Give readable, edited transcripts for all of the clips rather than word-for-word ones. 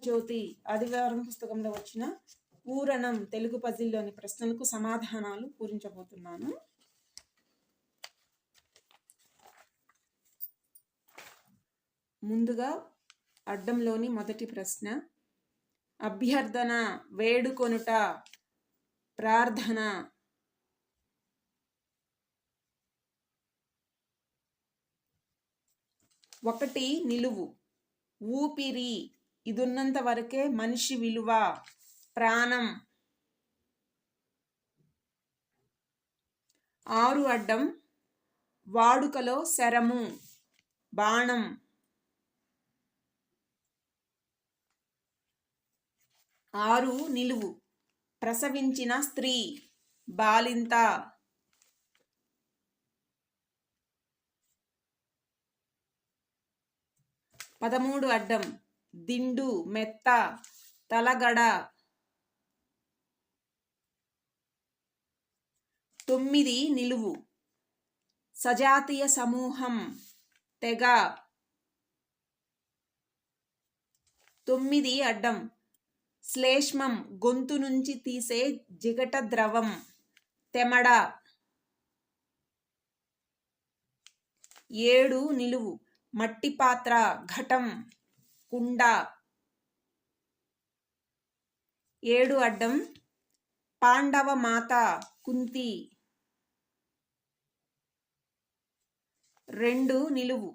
జ్యోతి ఆదివారం పుస్తకంలో వచ్చిన పూరణం తెలుగు పజిల్లోని ప్రశ్నలకు సమాధానాలు పూరించబోతున్నాను. ముందుగా అడ్డంలోని మొదటి ప్రశ్న, అభ్యర్థన, వేడుకొనుట, ప్రార్థన. ఒకటి నిలువు, ఊపిరి, ఇదున్నంత వరకే మనిషి విలువ, ప్రాణం. 6 అడ్డం, వాడుకలో శరము, బాణం. 6 నిలువు, ప్రసవించిన స్త్రీ, బాలింత. 13 అడ్డం, దిండు, మెత్త, తలగడ. 9 నిలువు, సజాతీయ సమూహం, తెగ. 9 అడ్డం, శ్లేష్మం, గొంతు నుంచి తీసే జిగట ద్రవం, తెమడ. 7 నిలువు, మట్టి పాత్ర, ఘటం, కుండ. 7 అడ్డం, పాండవ మాత, కుంతి. 2 నిలువు,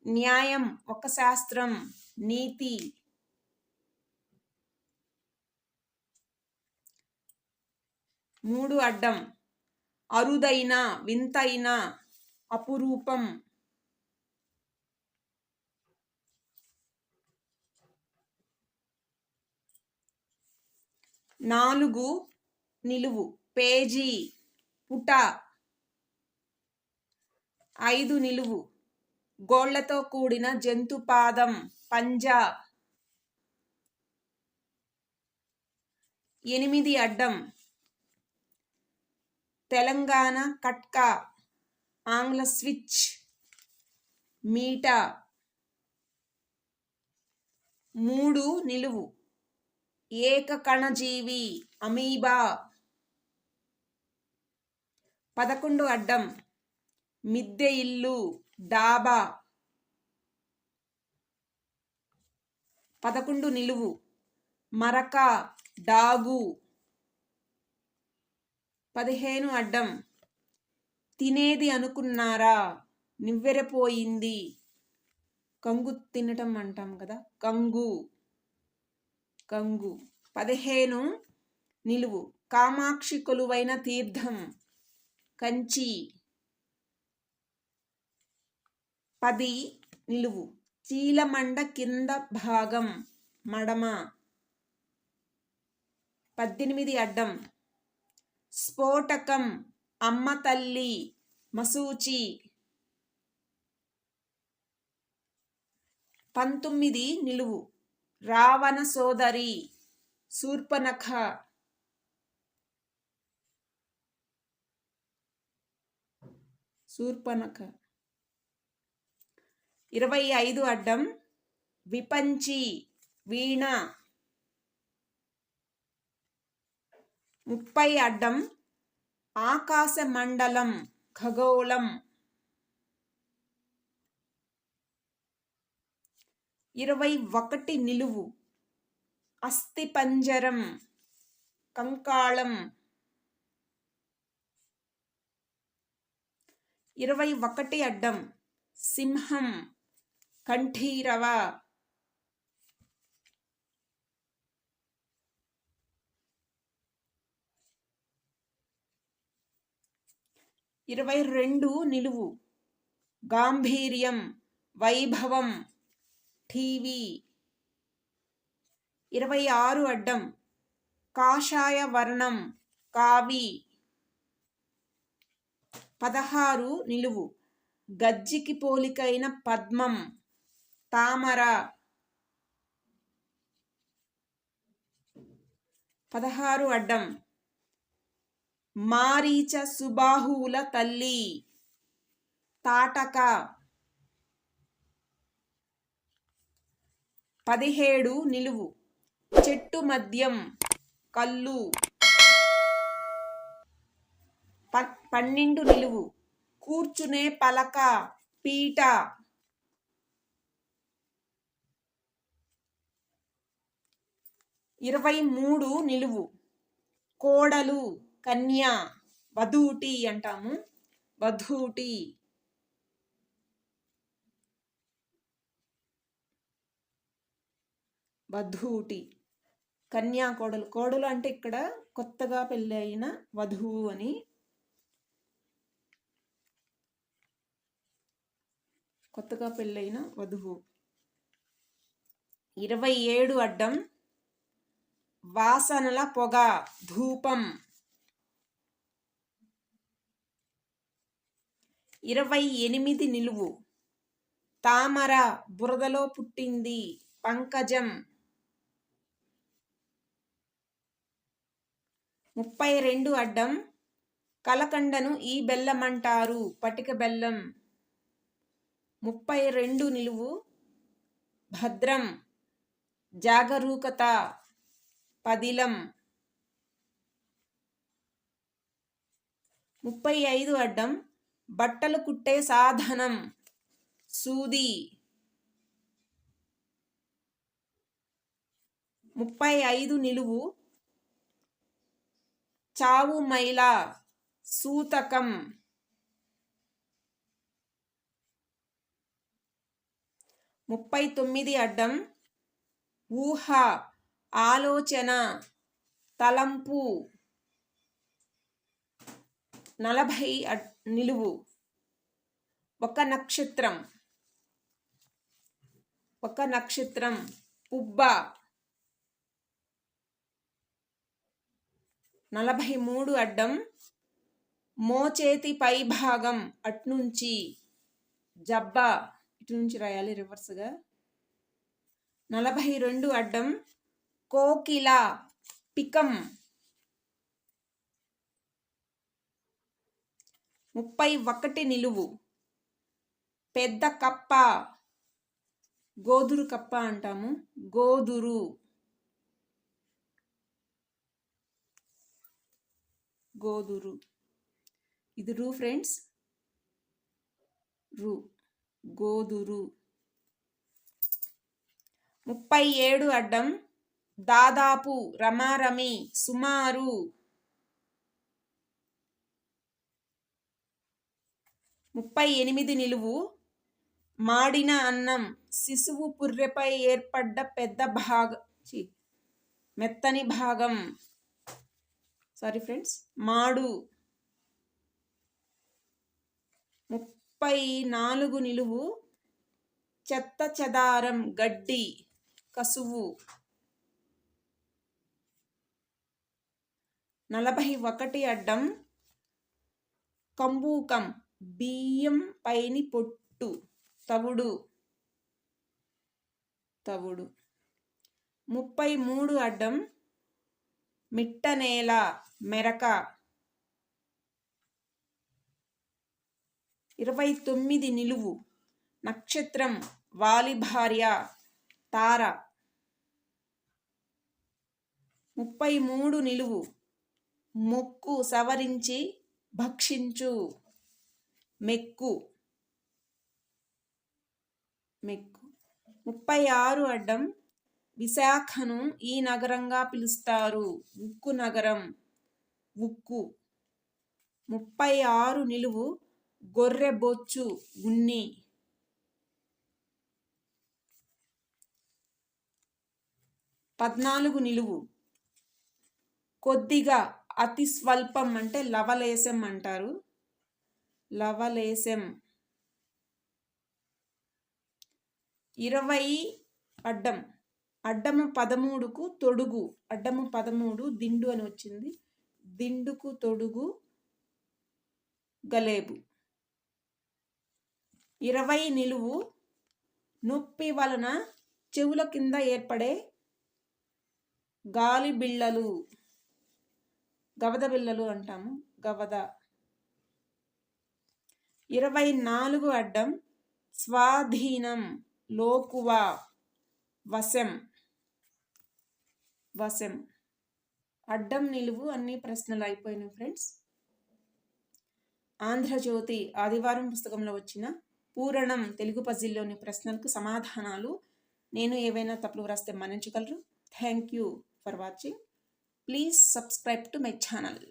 న్యాయం, ఒక శాస్త్రం, నీతి. 3 అడ్డం, అరుదైన, వింతైన, అపురూపం. 4 నిలువు, పేజీ, పుట. 5 నిలువు, గోళ్లతో కూడిన జంతు పాదం, పంజా. 8 అడ్డం, తెలంగాణ కట్క, ఆంగ్ల స్విచ్, మీట. 3 నిలువు, ఏకకణజీవి, అమీబా. 11 అడ్డం, మిద్దె ఇల్లు, డాబా. 11 నిలువు, మరక, డాగు. 15 అడ్డం, తినేది అనుకున్నారా, నివ్వెరపోయింది, కంగు తినటం అంటాం కదా, కంగు, కంగు. 15 నిలువు, కామాక్షి కొలువైన తీర్థం, కంచి. 10 నిలువు, చీలమండ కింద భాగం, మడమ. 18 అడ్డం, స్ఫోటకం, అమ్మ తల్లి, మసూచి. 19 నిలువు, రావణ సోదరి, శూర్పణఖ. 25 అడ్డం, విపంచి, వీణ. 30 అడ్డం, ఆకాశ మండలం, ఖగోళం. 21 నిలువు, అస్థిపంజరం, కంకాళం. 21 అడ్డం, సింహం, కంఠీరవ. 22 నిలువు, గాంభీర్యం, వైభవం, టీవీ. 26 అడ్డం, కాషాయ వర్ణం, కావి. 16 నిలువు, గజ్జికి పోలికైన పద్మం, తామర. 16 అడ్డం, మారీచ సుబాహువుల తల్లి, తాటక. 17 నిలువు చెట్టు మద్యం కళ్ళు 12 నిలువు కూర్చునే పలక పీట 23 నిలువు కోడలు కన్య వధూటి అంటాము వధూటి 'వధూటి' కన్యా కోడలు. కోడలు అంటే ఇక్కడ కొత్తగా పెళ్ళి అయిన వధువు అని. కొత్తగా పెళ్ళైన వధువు. 27 అడ్డం వాసనల పొగ ధూపం. 28 నిలువు తామర బురదలో పుట్టింది పంకజం. 32 అడ్డం కలకండను ఈ బెల్లమంటారు పటిక బెల్లం. 32 నిలువు భద్రం జాగరూకత పదిలం. 35 అడ్డం బట్టలు కుట్టే సాధనం సూది. 35 నిలువు చావు మైల సూతకం. 39 అడ్డం ఊహ ఆలోచన తలంపు. 40 నిలువు ఒక నక్షత్రం పుబ్బ. 43 అడ్డం మోచేతి పై భాగం అట్నుంచి జబ్బా ఇటు నుంచి రాయాలి రివర్స్గా. 42 అడ్డం కోకిల పికం. 31 నిలువు పెద్ద కప్ప గోదురు కప్ప అంటాము గోదురు. ఇది రూ ఫ్రెండ్స్ రూ గోదురు. 37 అడ్డం దాదాపు రమారమి సుమారు. 38 నిలువు మాడిన అన్నం శిశువు పుర్రెపై ఏర్పడ్డ మెత్తని భాగం. సారీ ఫ్రెండ్స్ మాడు. 34 నిలువు చెత్త చెదారం గడ్డి కసువు. 41 అడ్డం కంబూకం బియ్యం పైని పొట్టు తవుడు. 33 అడ్డం మిట్ట నేల మెరక. 29 నిలువు నక్షత్రం వాలి భార్య తార. 33 నిలువు మొక్కు సవరించి భక్షించు మెక్కు. 36 అడ్డం విశాఖను ఈ నగరంగా పిలుస్తారు ఉక్కు నగరం ఉక్కు. 36 నిలువు గొర్రె బొచ్చు ఉన్ని. 14 నిలువు కొద్దిగా అతి స్వల్పం అంటే లవలేశం అంటారు లవలేశం. 20 అడ్డము 13కు తొడుగు అడ్డము 13 దిండు అని వచ్చింది దిండుకు తొడుగు గలేబు. 20 నిలువు నొప్పి వలన చెవుల కింద ఏర్పడే గాలి బిళ్ళలు గవద బిళ్ళలు అంటాము గవద. 24 అడ్డం స్వాధీనం లోకువ వశం వశం. అడ్డం నిలువు అన్ని ప్రశ్నలు అయిపోయినాయి ఫ్రెండ్స్. ఆంధ్రజ్యోతి ఆదివారం పుస్తకంలో వచ్చిన పూరణం తెలుగు పజిల్లోని ప్రశ్నలకు సమాధానాలు. నేను ఏవైనా తప్పులు వ్రాస్తే మన్నించగలరు. Thank you for watching. Please subscribe to my channel.